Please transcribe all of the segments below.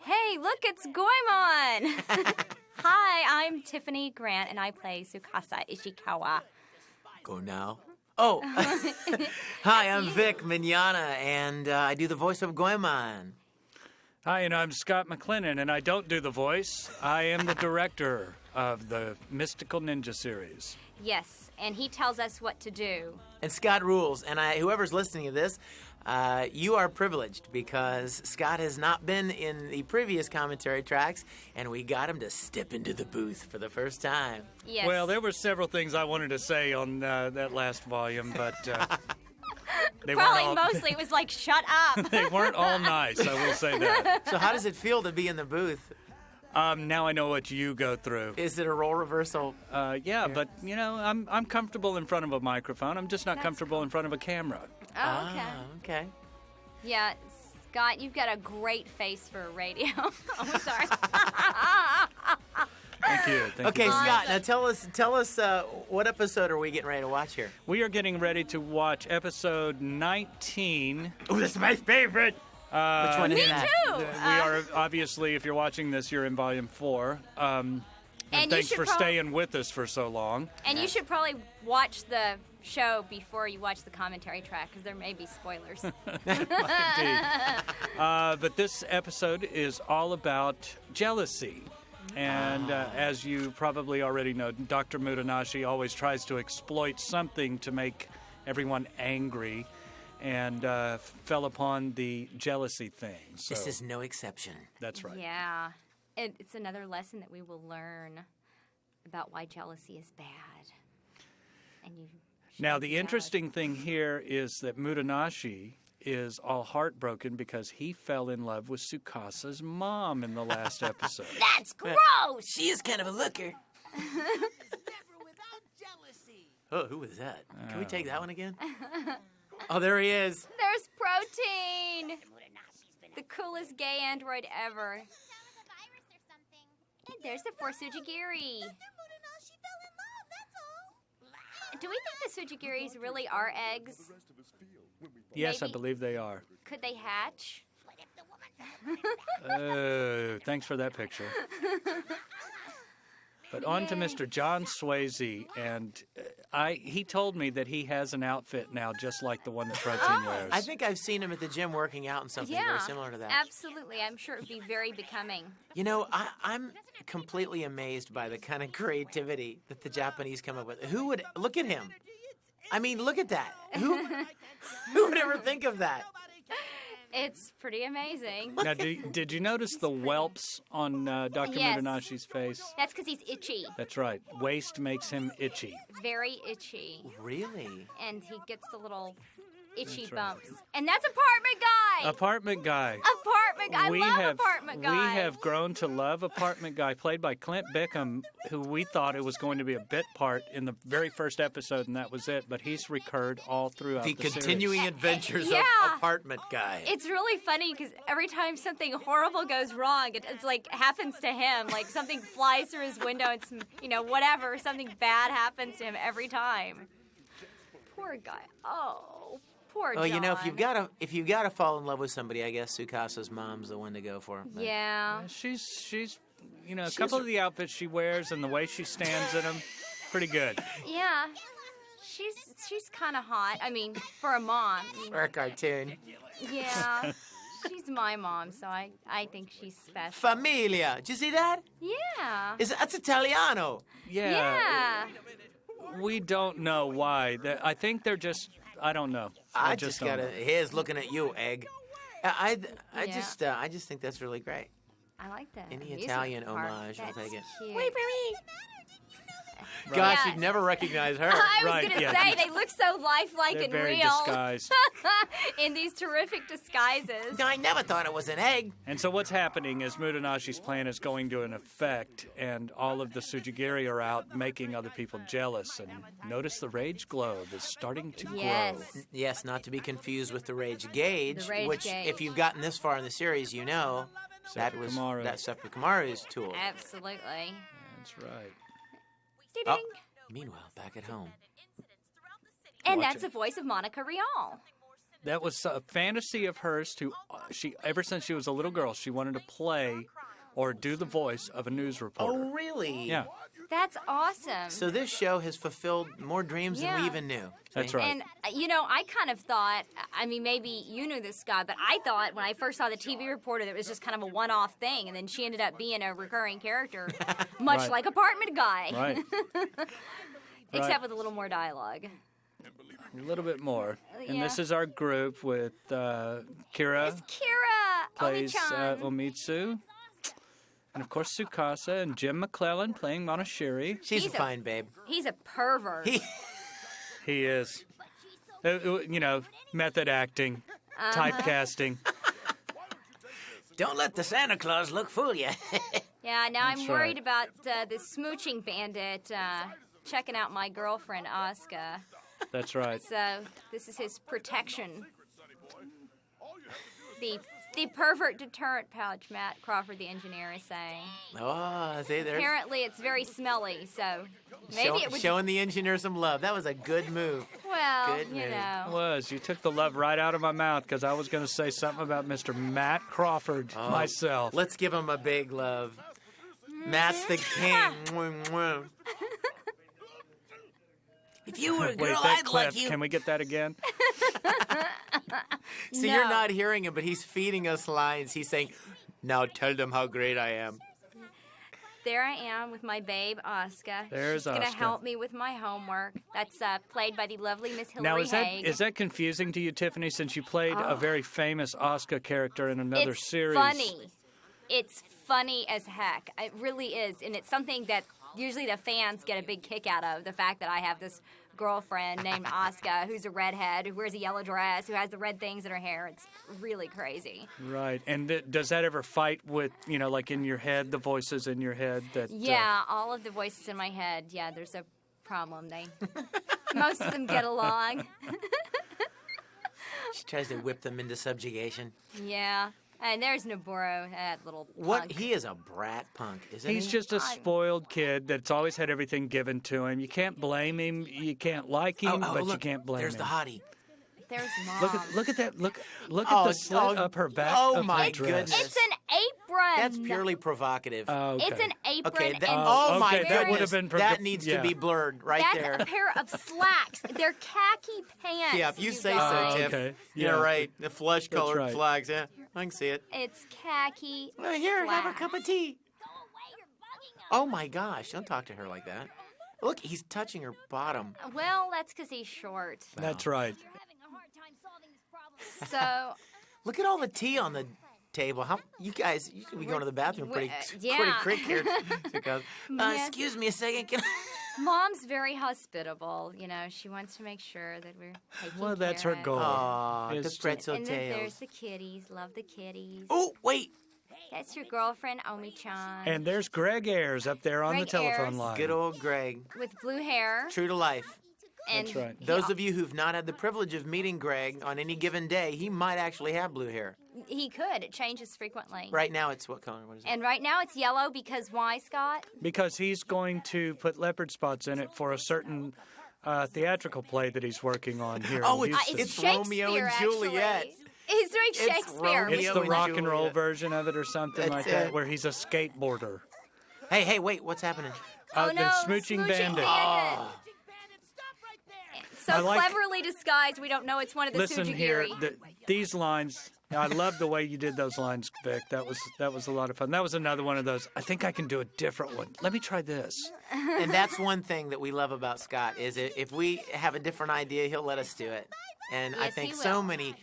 Hey, look, it's Goemon! Hi, I'm Tiffany Grant, and I play Tsukasa Ishikawa. Go now. Oh, hi, I'm Vic Mignogna, and I do the voice of Goemon. Hi, and I'm Scott McLennan, and I don't do the voice. I am the director of the Mystical Ninja series. Yes, and he tells us what to do. And Scott rules, and whoever's listening to this, you are privileged because Scott has not been in the previous commentary tracks, and we got him to step into the booth for the first time. Yes. Well, there were several things I wanted to say on that last volume, but they Probably weren't all, mostly it was like, shut up. they weren't all nice, I will say that. So how does it feel to be in the booth? Now I know what you go through. Is it a role reversal? Yeah, but, you know, I'm comfortable in front of a microphone. I'm just not comfortable in front of a camera. Oh, okay. Okay. Yeah, Scott, you've got a great face for radio. Oh, sorry. Thank you. Thank Okay, you. Scott, now tell us what episode are we getting ready to watch here? We are getting ready to watch episode 19. Oh, this is my favorite. Which one is Me that? too. We are, obviously, if you're watching this, you're in volume 4. And you thanks should for staying with us for so long. And you should probably watch the show before you watch the commentary track, because there may be spoilers. Indeed. But this episode is all about jealousy. And as you probably already know, Dr. Muranashi always tries to exploit something to make everyone angry, and fell upon the jealousy thing. So This is no exception. that's right. Yeah. It's another lesson that we will learn about why jealousy is bad. And you Now, shouldn't the be jealous. interesting thing here is that Muranashi is all heartbroken because he fell in love with Tsukasa's mom in the last episode. That's gross! She is kind of a looker. Oh, who was that? Can we take that one again? Oh, there he is. There's Protein! The coolest gay android ever. And there's the 4 Sujigiri. Do we think the Sujigiris really are eggs? Yes, I Maybe. believe they are. Could they hatch? Thanks for that picture. But on to Mr. John Swayze, and he told me that he has an outfit now just like the one that Protein wears. I think I've seen him at the gym working out in something Yeah, very similar to that. absolutely. I'm sure it would be very becoming. You know, I'm completely amazed by the kind of creativity that the Japanese come up with. Who would look at him? I mean, look at that. Who would ever think of that? It's pretty amazing. Now, did you notice the whelps on Dr. Yes. Muranashi's face? That's because he's itchy. That's right. Waste makes him itchy. Very itchy. Really? And he gets the little itchy That's right. bumps. And that's Apartment Guy! Apartment Guy. Apartment Guy! I love Apartment Guy! We have grown to love Apartment Guy, played by Clint Bickham, who we thought it was going to be a bit part in the very first episode, and that was it. But he's recurred all throughout The the continuing series. adventures Yeah. of Apartment Guy. It's really funny because every time something horrible goes wrong, it's like happens to him. Like something flies through his window and whatever, something bad happens to him every time. Poor guy. Oh, poor John. Well, you know, if you've gotta fall in love with somebody, I guess Tsukasa's mom's the one to go for. But- Yeah. She's a couple of the outfits she wears and the way she stands in them, pretty good. Yeah. She's kind of hot. I mean, for a mom. For a cartoon. Yeah. She's my mom, so I think she's special. Familia. Did you see that? Yeah. That's Italiano. Yeah. We don't know why. I think they're just, I don't know. I just just don't gotta. know. Here's looking at you, egg. I Yeah. just think that's really great. I like that. Any music Italian part. homage, I'll That's take it. cute. Gosh, Yeah. you'd never recognize her. I was Right, going to yeah. say, they look so lifelike They're and very real disguised. in these terrific disguises. I never thought it was an egg. And so what's happening is Muranashi's plan is going to an effect, and all of the Sujigiri are out making other people jealous. And notice the rage globe is starting to Yes. grow. Yes, not to be confused with the Rage Gauge, The Rage which, Gauge. if you've gotten this far in the series, you know that was Seppuku-maru. that's Seppuku-maru's tool. Absolutely. That's right. Oh, Ding. meanwhile, back at home. And Watch that's it. the voice of Monica Rial. That was a fantasy of hers to she ever since she was a little girl. She wanted to play or do the voice of a news reporter. Oh, really? Yeah, That's awesome. So this show has fulfilled more dreams than we even knew. that's See? right. And, I kind of thought, I mean, maybe you knew this, Scott, but I thought when I first saw the TV reporter that it was just kind of a one-off thing, and then she ended up being a recurring character, much Right. like Apartment Guy. Right. Except Right. with a little more dialogue. A little bit more. And Yeah. this is our group with Kira It's Kira plays Omi-chan. Omitsu. And of course Tsukasa and Jim McClellan playing Monoshiri. She's He's a fine babe. He's a pervert. He is. Method acting, typecasting. Don't let the Santa Claus look fool you. Yeah, now I'm That's worried right. about this smooching bandit checking out my girlfriend, Asuka. That's right. So this is his protection. The pervert deterrent pouch, Matt Crawford, the engineer, is saying. Oh, see there. Apparently it's very smelly, so maybe it would... Showing the engineer some love. That was a good move. Well, Good you move. know. You took the love right out of my mouth because I was going to say something about Mr. Matt Crawford myself. Let's give him a big love. Matt's the king. Mwah, mwah. If you were a Wait, girl, that I'd clip, like you. can we get that again? So No. you're not hearing him, but he's feeding us lines. He's saying, "Now tell them how great I am." There I am with my babe, Asuka. There's She's going to Asuka. help me with my homework. That's played by the lovely Miss Now, Hillary is that Haig. is that confusing to you, Tiffany, since you played a very famous Oscar character in another it's series? funny. It's funny as heck. It really is. And it's something that usually the fans get a big kick out of, the fact that I have this girlfriend named Asuka who's a redhead, who wears a yellow dress, who has the red things in her hair. It's really crazy. Right. And does that ever fight with, like in your head, the voices in your head? That Yeah, all of the voices in my head, yeah, there's a problem. Most of them get along. She tries to whip them into subjugation. Yeah. And there's Noboru, that little What? punk. He is a brat punk, isn't He's he? just a spoiled kid that's always had everything given to him. You can't blame him. You can't like him, but look, you can't blame there's him. the hottie. There's Mom. Look at that. Look Oh, at the slit oh, up her back oh of my her dress. goodness. It's an apron. That's purely provocative. Oh, okay. It's an apron. Okay, and oh my okay, that goodness, would have been that needs to yeah. be blurred right that's there. a pair of slacks. They're khaki pants. Yeah, if you say guys. so, Tiff. okay. You're Yeah. right. The flesh-colored right. flags. Yeah, I can see it. It's khaki. Well, here, have a slacks. cup of tea. Oh my gosh, don't talk to her like that. Look, he's touching her bottom. Well, that's because he's short. That's right. So, Look at all the tea on the table. How you guys? You could be going to the bathroom pretty, yeah. pretty quick here. Because, Yes. excuse me a second. Can I... Mom's very hospitable. She wants to make sure that we're taking Well, that's care her of. goal. Aw, Is the to- pretzel And then there's tails. the kitties. Love the kitties. Oh, wait. That's your girlfriend, Omi-chan. And there's Greg Ayers up there on Greg the telephone Ayers. line. Good old Greg. with blue hair. True to life. And That's right. Those of you who've not had the privilege of meeting Greg on any given day, he might actually have blue hair. he could. It changes frequently. Right now, it's what color? What is it? And right now it's yellow because why, Scott? Because he's going to put leopard spots in it for a certain theatrical play that he's working on here. Oh, in it's- Houston. it's Romeo and Shakespeare, Juliet. actually. He's doing It's Shakespeare. Romeo It's the and rock and roll Juliet. version of it or something That's like that, it. where he's a skateboarder. Hey, wait, what's happening? Oh The no, Smooching Bandit. So I like- cleverly disguised, we don't know it's one of the Listen here, Tsujigiri. these lines. I love the way you did those lines, Vic. That was a lot of fun. That was another one of those. I think I can do a different one. Let me try this. And that's one thing that we love about Scott is if we have a different idea, he'll let us do it. And I Yes, think he so will. many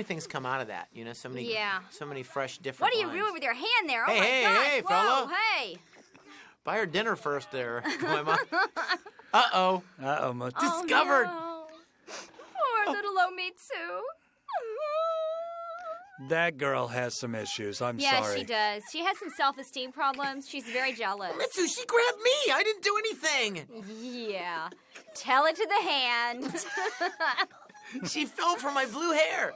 things come out of that. So many Yeah. so many fresh different What are you lines. doing with your hand there? Oh Hey, my hey, gosh. hey, Whoa, fella. hey. Buy her dinner first there, Goemon. Uh-oh. Uh-oh. Discovered. Oh, no. Poor little Omitsu. That girl has some issues. I'm Yeah, sorry. she does. She has some self-esteem problems. She's very jealous. Mitsu, she grabbed me. I didn't do anything. Yeah. Tell it to the hand. She fell for my blue hair.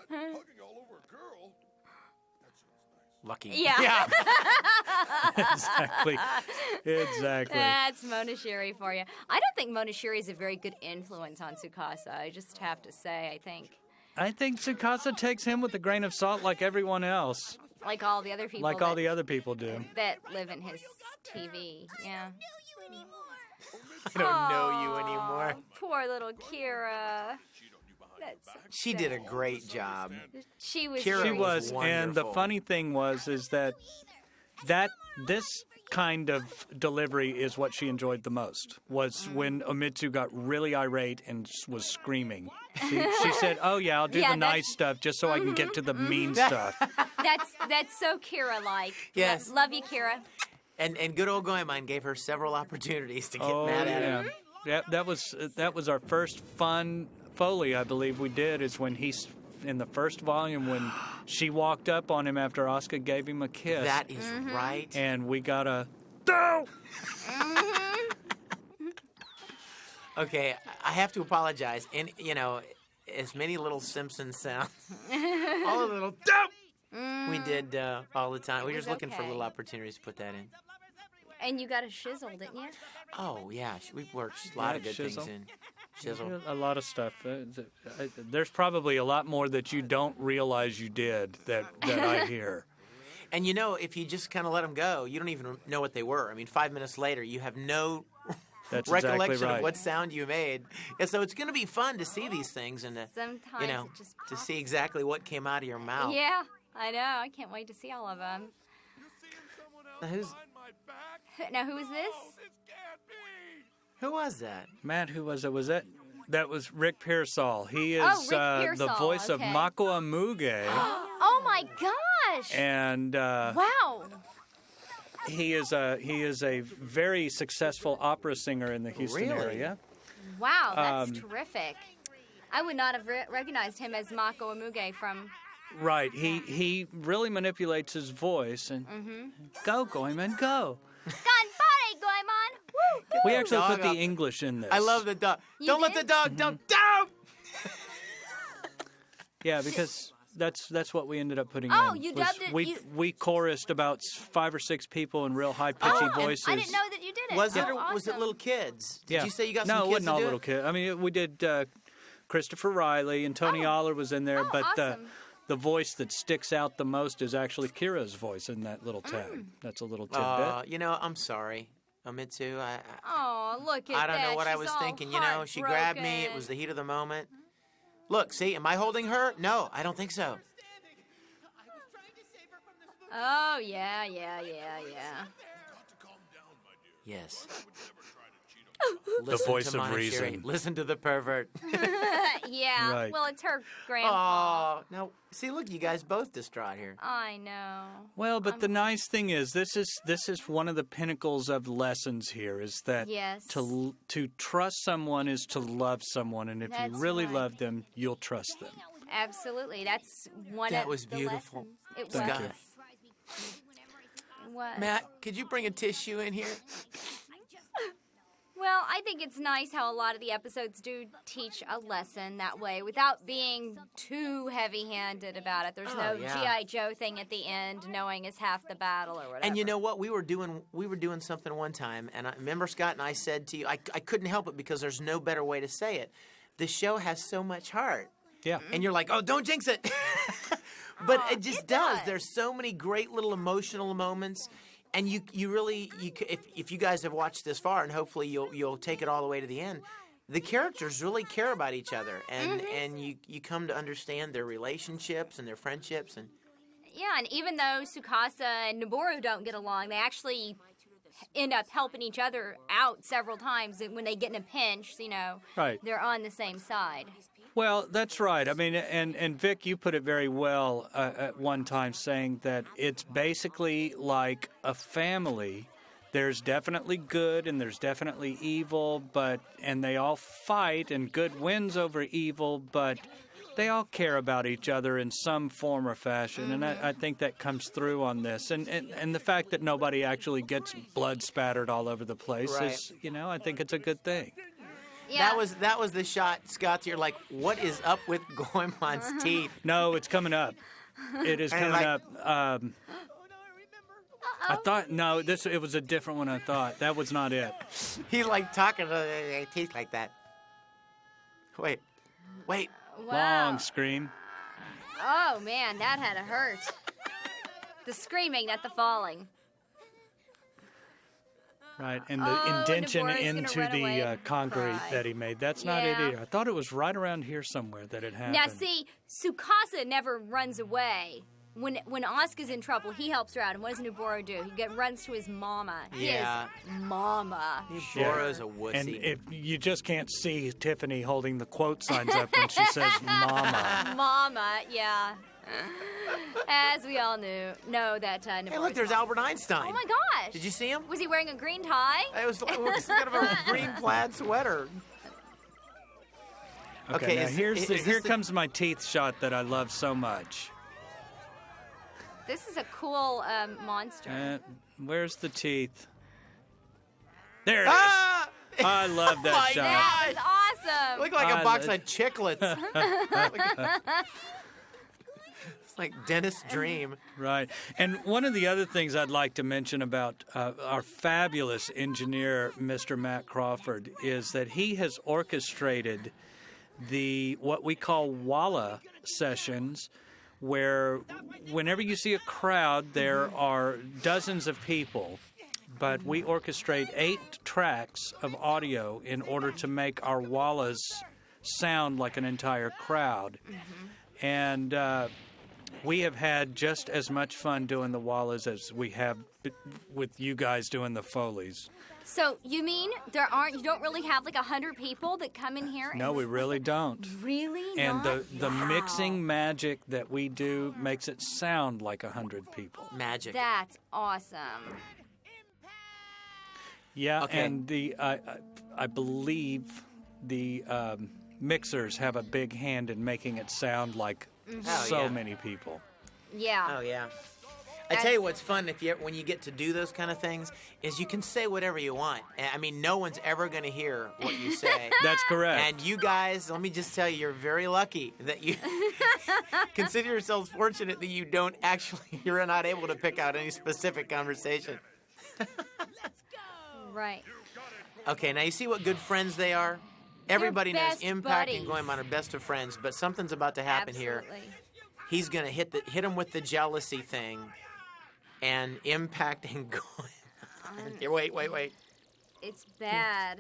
lucky. Yeah. Exactly. That's Monashiri for you. I don't think Monashiri is a very good influence on Tsukasa. I just have to say, I think Tsukasa takes him with a grain of salt like everyone else. like all the other people. Like all the other people do. that live in his TV. Yeah. I don't know you anymore. Poor little Kira. That's so She sad. did a great job. She was. Kira She very- was, and the wonderful. funny thing is that this kind of delivery is what she enjoyed the most. Was when Omitsu got really irate and was screaming. She said, "Oh yeah, I'll do Yeah, the nice that's- stuff just so I can get to the mean stuff." That's so Kira-like. Yes. Love you, Kira. And good old Goemon gave her several opportunities to get Oh mad at yeah, him. that was our first fun Foley, I believe we did. Is when he's in the first volume when she walked up on him after Asuka gave him a kiss. That is right. And we got a no. Okay, I have to apologize. And, as many little Simpsons sounds, all the little we did all the time. We were was just looking for okay. little opportunities to put that in. And you got a shizzle, didn't you? Oh, yeah. We worked a lot of good things shizzle. in. Shizzle. A lot of stuff. There's probably a lot more that you don't realize you did that I hear. And if you just kind of let them go, you don't even know what they were. I mean, 5 minutes later, you have no That's recollection exactly right. of what sound you made. And so it's going to be fun to see these things and Sometimes it just to pops. see exactly what came out of your mouth. Yeah, I know. I can't wait to see all of them. Now, Now, who is this? who was that? Matt, who was it? Was that was Rick Pearsall? He is Oh, Rick the Pearsall, voice of okay. Mako Amuge, Oh my gosh! and Wow. he is a very successful opera singer in the Houston Really? area. Wow, that's terrific. I would not have recognized him as Mako Amuge from. Right. He really manipulates his voice and go Goemon, go. Ganbare, Goemon! Woo! We actually Dog put the up. English in this. I love the dog. You Don't let did? the dog. Don't. Yeah, because that's what we ended up putting Oh, in. you was dubbed it- We you- we chorused about 5 or 6 people in real high pitchy Oh, voices. I didn't know that you did it. Was it? Oh, Or was it awesome. little kids? Did Yeah. you say you got no, some it kids wasn't all to do little it? kids. I mean, we did Christopher Riley and Tony Oh. Aller was in there, Oh, but awesome. the voice that sticks out the most is actually Kira's voice in that little tag. That's a little tidbit. I'm sorry, Omitsu. Oh, look at I don't that. know what I She's was all thinking. She grabbed me. It heartbroken. was the heat of the moment. Look, see, am I holding her? No, I don't think so. Oh, yeah. Yes. The Listen voice to of Monashiri. reason. Listen to the pervert. Yeah. Right. Well, it's her grandpa. Oh, now see, look, you guys both distraught here. I know. Well, but the nice thing is, this is one of the pinnacles of lessons here. Is that Yes. to trust someone is to love someone, and if That's you really right. love them, you'll trust them. Absolutely. That's one That of was the beautiful. lessons. It Thank was. you. It was. Matt, could you bring a tissue in here? Well, I think it's nice how a lot of the episodes do teach a lesson that way without being too heavy-handed about it. There's Oh, no yeah. G.I. Joe thing at the end, knowing is half the battle or whatever. And you know what? We were doing something one time, and I remember Scott and I said to you, I couldn't help it because there's no better way to say it. The show has so much heart. Yeah. And you're like, oh, don't jinx it. But Aw, it just it does. does. There's so many great little emotional moments. And you really, if you guys have watched this far, and hopefully you'll take it all the way to the end, the characters really care about each other, and you come to understand their relationships and their friendships, and Yeah, and even though Tsukasa and Noboru don't get along, they actually end up helping each other out several times when they get in a pinch. Right. They're on the same side. Well, that's right. I mean, and Vic, you put it very well at one time, saying that it's basically like a family. There's definitely good and there's definitely evil, and they all fight, and good wins over evil, but they all care about each other in some form or fashion, and I think that comes through on this. And the fact that nobody actually gets blood spattered all over the place is, I think it's a good thing. Yeah. that was the shot, Scott. You're like, what is up with Goemon's teeth? No, it's coming up. It is And coming like- up. I thought it was a different one. I thought that was not it. He like talking to teeth like that. Wait. Wow. Long scream. Oh, man, that had to hurt. The screaming, not the falling. Right, and the Oh, indention Deborah's gonna into run away the and concrete cry. that he made. That's not it Yeah. either. I thought it was right around here somewhere that it happened. Now, see, Tsukasa never runs away. When Asuka's in trouble, he helps her out. And what does Noboro do? He runs to his mama. Yeah. His mama. Boro's a wussy. And if you just can't see Tiffany holding the quote signs up when she says "mama." Mama, yeah. As we all know that Noboro's Hey, look, there's mom. Albert Einstein. Oh my gosh! Did you see him? Was he wearing a green tie? It was kind of a green plaid sweater. Okay, now is this here the- comes my teeth shot that I love so much. This is a cool monster. Where's the teeth? There it is. Ah! I love that my shot. That was awesome. Look like a I box lo- of chiclets. It's like Dennis' dream. Right. And one of the other things I'd like to mention about our fabulous engineer, Mr. Matt Crawford, is that he has orchestrated what we call Walla sessions, where whenever you see a crowd, there are dozens of people, but we orchestrate 8 tracks of audio in order to make our Wallas sound like an entire crowd. And we have had just as much fun doing the Wallas as we have with you guys doing the Foleys. So you mean you don't really have like 100 people that come in here? No, we really don't. Really? And Not? the Wow. mixing magic that we do makes it sound like 100 people. Magic. That's awesome. Yeah, Okay. and I believe the mixers have a big hand in making it sound like Oh, so yeah. many people. Yeah. Oh yeah. I tell you what's fun when you get to do those kind of things is you can say whatever you want. I mean, no one's ever going to hear what you say. That's correct. And you guys, let me just tell you, you're very lucky that you consider yourselves fortunate that you're not able to pick out any specific conversation. Right. Okay, now you see what good friends they are? Everybody knows best Impact and buddies. Goemon are best of friends, but something's about to happen here. Absolutely. He's going to hit him with the jealousy thing, and Impact and Goemon. Here, wait. It's bad.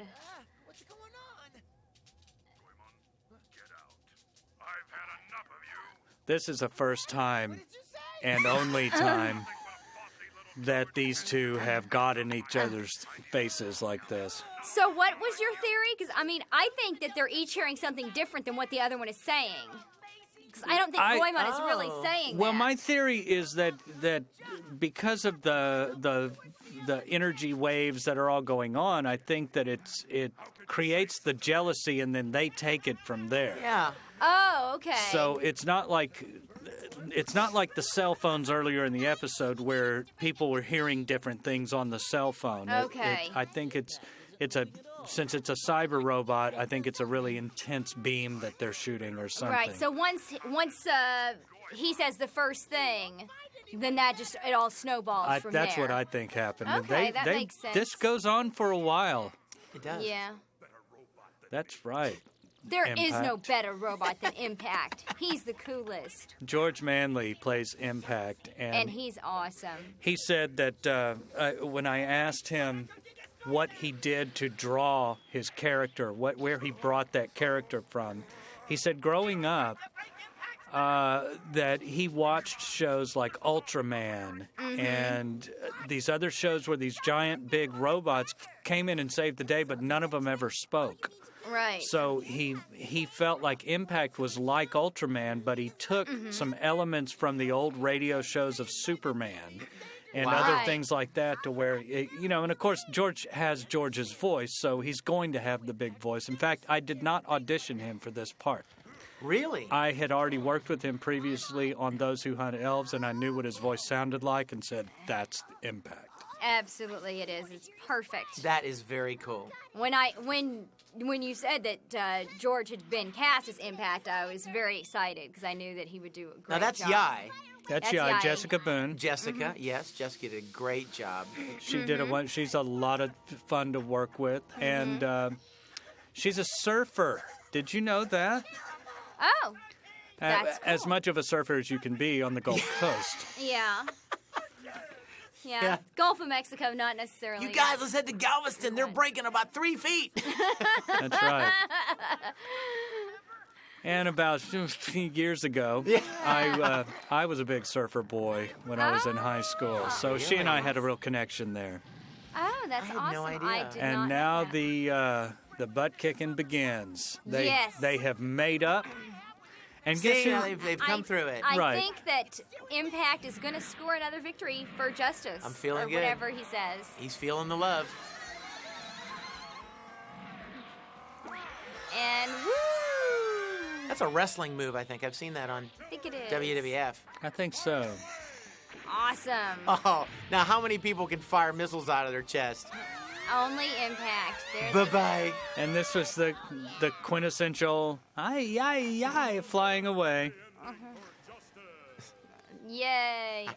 What's going on? Get out. I've had enough of you. This is the first time and only time that these two have got in each other's faces like this. So what was your theory? Because, I mean, I think that they're each hearing something different than what the other one is saying. Because I don't think Goemon is really saying Well, that. my theory is that because of the energy waves that are all going on, I think that it creates the jealousy, and then they take it from there. Yeah. Oh, okay. So it's not like the cell phones earlier in the episode where people were hearing different things on the cell phone. Okay. I think since it's a cyber robot, I think it's a really intense beam that they're shooting or something. Right. So once he says the first thing, then it all snowballs from that's there. what I think happened. And Okay, that makes sense. This goes on for a while. It does. Yeah. That's right. There is no Impact. better robot than Impact. He's the coolest, George Manley plays Impact, and he's awesome. he said that when I asked him what he did to draw his character, where he brought that character from, he said growing up that he watched shows like Ultraman and these other shows where these giant big robots came in and saved the day, but none of them ever spoke. Right. So he felt like Impact was like Ultraman, but he took some elements from the old radio shows of Superman and Wow. other Right. things like that to where, and of course George has George's voice, so he's going to have the big voice. In fact, I did not audition him for this part. Really? I had already worked with him previously on Those Who Hunt Elves, and I knew what his voice sounded like and said, that's Impact. Absolutely, it is. It's perfect. That is very cool. When you said that George had been cast as Impact, I was very excited because I knew that he would do a great Now that's job. Yai. That's Yai. Jessica Boone. Jessica, yes, Jessica did a great job. She did a one. She's a lot of fun to work with, and she's a surfer. Did you know that? Oh, that's As cool. much of a surfer as you can be on the Gulf Coast. Yeah. Yeah. Yeah. Gulf of Mexico, not necessarily. You guys, let's head to Galveston. They're breaking about 3 feet. That's right. And about 15 years ago, I was a big surfer boy when I was in high school. So she and I had a real connection there. Oh, that's I had awesome. no idea. I did And not now know that. the butt kicking begins. Yes. They have made up. And guess See, who? they've come through it. I Right. think that Impact is going to score another victory for Justice. I'm feeling or good. whatever he says. He's feeling the love. And woo! That's a wrestling move, I think. I've seen that on I think it is. WWF. I think so. Awesome. Oh, now how many people can fire missiles out of their chest? Only Impact. There's Bye-bye. And this was the quintessential ay flying away. Yay.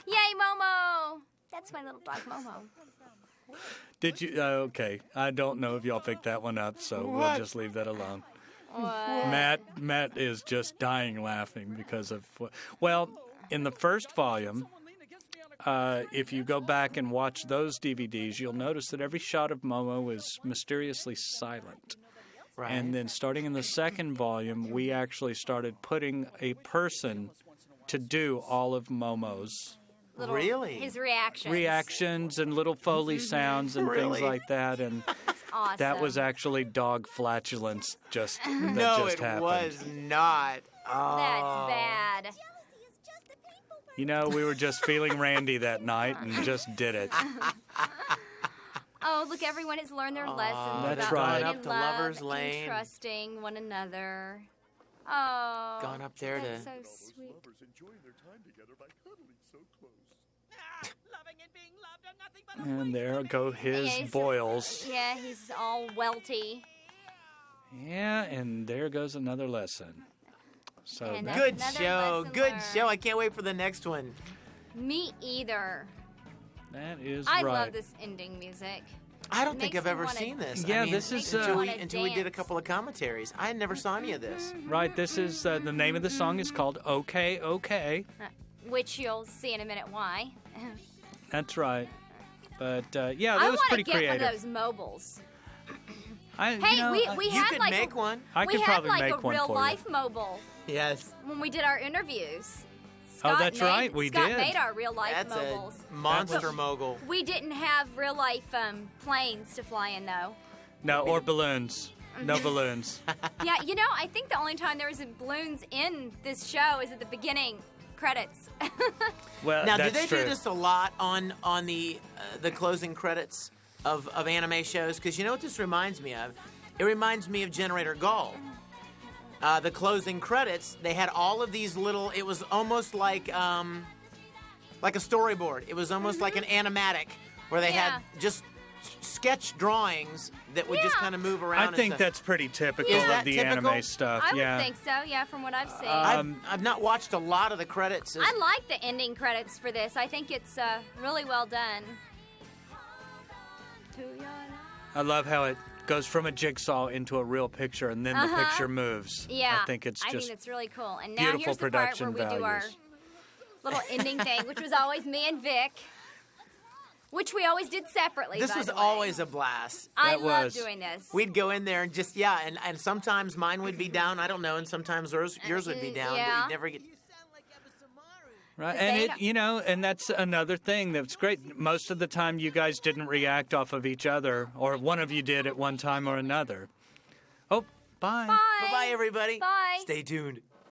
Yay, Momo. That's my little dog, Momo. Did you? Okay, I don't know if y'all picked that one up, so we'll just leave that alone. What? Matt is just dying laughing because of well, in the first volume, if you go back and watch those DVDs, you'll notice that every shot of Momo is mysteriously silent. Right. And then starting in the second volume, we actually started putting a person to do all of Momo's Little, Really? His reactions. reactions and little Foley sounds and things Really? like that. And Awesome. that was actually dog flatulence that No, just it happened. was not. Oh. That's bad. You know, we were just feeling Randy that night and just did it. Oh, look, everyone has learned their lessons That's about right. being Gone up in to love Lover's and Lane. trusting one another. Oh. Gone up there that's to... so sweet. enjoying their time together by cuddling so close. Loving and being loved are nothing but And there go his Yeah, he's- boils. Yeah, he's all welty. Yeah, and there goes another lesson. So And that- Good Another show. lesson Good learned. show. I can't wait for the next one. Me either. that is I right. love this ending music. I don't think Makes I've me ever wanna- seen this. Yeah, I mean, this is, until, wanna until we did a dance. couple of commentaries. I never saw any of this. Right, this is the name of the song is called Okay, Okay. Which you'll see in a minute why. That's right. But yeah, I that was want to pretty get creative. one of those mobiles. I, Hey, you know, we You had could like make a, one. I we could had probably like make a one real for you. life mobile Yes. when we did our interviews. Oh, Scott that's made, right, we Scott did. made our real life That's mobiles. a monster mogul. We didn't have real life planes to fly in though. No, or balloons. No balloons. Yeah, you know, I think the only time there was balloons in this show is at the beginning credits. Well, Now, that's do they true. do this a lot on the closing credits of anime shows? Because you know what this reminds me of? It reminds me of Generator Gall. The closing credits, they had all of these little. It was almost like a storyboard. It was almost like an animatic where they had Yeah. just sketch drawings that would just Yeah. kind of move around. I and think stuff. that's pretty typical Is of that the typical? anime stuff. I yeah. would think so, yeah, from what I've seen. I've not watched a lot of the credits. I like the ending credits for this. I think it's really well done. I love how it goes from a jigsaw into a real picture and then the picture moves. Yeah, I think it's just it's really cool. And now beautiful here's the part production where we do our values. little ending thing, which was always me and Vic, which we always did separately. This by was the way. always a blast. I That love was. doing this. We'd go in there and just and sometimes mine would be down. I don't know, and sometimes yours would be down. Yeah. But you'd never get. right. But And they it, don't- you know, and that's another thing that's great. Most of the time, you guys didn't react off of each other, or one of you did at one time or another. Oh, bye. Bye. Bye bye, everybody. Bye. Stay tuned.